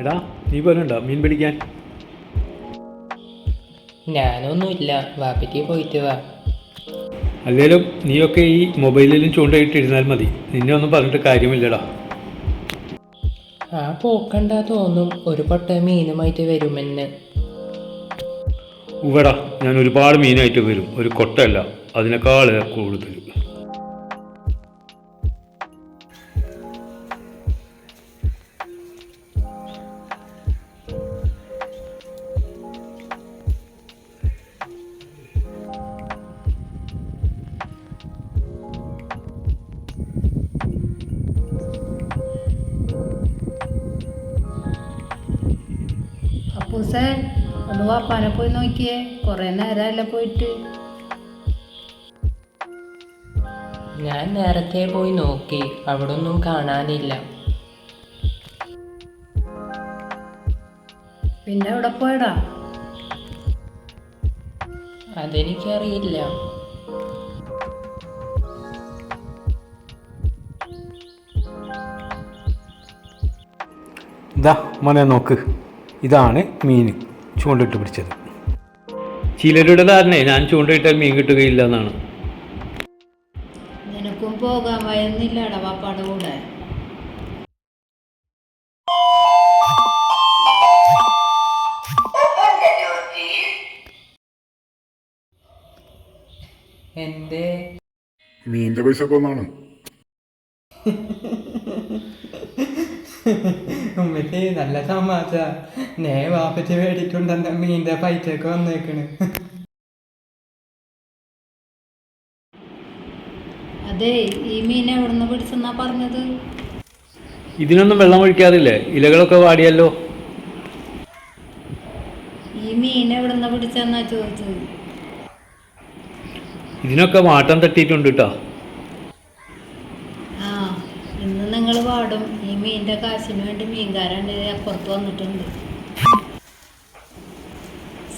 എടാ നീ പോലുണ്ടോ മീൻ പിടിക്കാൻ? ഞാനൊന്നുമില്ല, വാപ്പയ്ക്ക് പോയിട്ട് വാ. അല്ലേലും നീയൊക്കെ ഈ മൊബൈലിലും ചൂണ്ടയിട്ടിരുന്നാൽ മതി, നിന്നെ ഒന്നും പറഞ്ഞിട്ട് കാര്യമില്ലടാ. ആ പോക്കണ്ടാ തോന്നും ഒരു പൊട്ട മീനുമായിട്ട് വരുമെന്ന്. ഉവടാ, ഞാൻ ഒരുപാട് മീനായിട്ട് വരും, ഒരു കൊട്ടയല്ല അതിനേക്കാൾ കൂടുതൽ. അപ്പൂസേ, ഒന്ന് വാപ്പാനെ പോയി നോക്കിയേ, കുറേ നേരമല്ലേ പോയിട്ട്. ഞാൻ നേരത്തെ പോയി നോക്കി, അവിടെ ഒന്നും കാണാനില്ല. പിന്നെ എവിടെ പോയടാ? അതെനിക്കറിയില്ല. ഇതാ മോനെ നോക്ക്, ഇതാണ് മീൻ ചൂണ്ടിട്ട് പിടിച്ചത്. ചിലരുടെ ധാരണ ഞാൻ ചൂണ്ടയിട്ടാൽ മീൻ കിട്ടുകയില്ല എന്നാണ്. നിനക്കും പോകാൻ വയന്നില്ലടാ വാപ്പാടെ കൂടെ. എന്റെ മീൻ്റെ പൈസ ഒക്കെ ഒന്നാണ്. ഉമ്മച്ചി നല്ല തമാശ. നേ വാപ്പച്ചി മേടിക്കൊണ്ടെന്ന മീൻ്റെ പൈസയൊക്കെ വന്നേക്കണ്. അതെ, ഈ മീൻ എവിടുന്ന് പിടിച്ചെന്നാ പറഞ്ഞത്? ഇതിനൊന്നും വെള്ളം ഒഴിക്കാറില്ലേ, ഇലകളൊക്കെ വാടിയല്ലോ. ഈ മീൻ എവിടുന്ന് പിടിച്ചെന്നാ ചോദിച്ചത്. ഇതിനൊക്കെ വാട്ടം തട്ടിയിട്ടുണ്ട് കേട്ടോ. ആ, ഇന്ന് നിങ്ങൾ പാടും. ഈ മീനിന്റെ കാശിന് വേണ്ടി മീൻകാരൻ അപ്പുറത്ത് വന്നിട്ടുണ്ട്.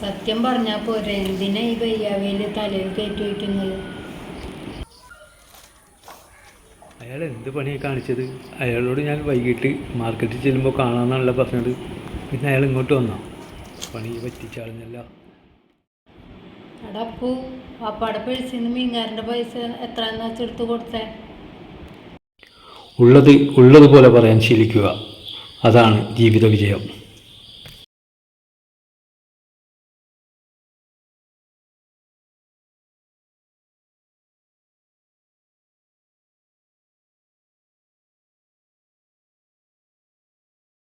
സത്യം പറഞ്ഞാൽ പോരെ, എന്തിനാ ഈ വയ്യാവയിൽ തലയിൽ കയറ്റി വയ്ക്കുന്നത്? അയാൾ എന്ത് പണിയാണ് കാണിച്ചത്? അയാളോട് ഞാൻ വൈകിട്ട് മാർക്കറ്റിൽ ചെല്ലുമ്പോൾ കാണാമെന്നാണല്ലോ പറഞ്ഞത്. പിന്നെ അയാൾ ഇങ്ങോട്ട് വന്നോ? പണി പറ്റിച്ചാളുന്നല്ല. എടാ അപ്പു, പാപ്പാടെ പേഴ്സിന്ന് മീൻകാരൻ്റെ പൈസ എത്രയെന്ന് വെച്ചെടുത്ത് കൊടുത്തേ? ഉള്ളത് ഉള്ളതുപോലെ പറയാൻ ശീലിക്കുക, അതാണ് ജീവിത വിജയം.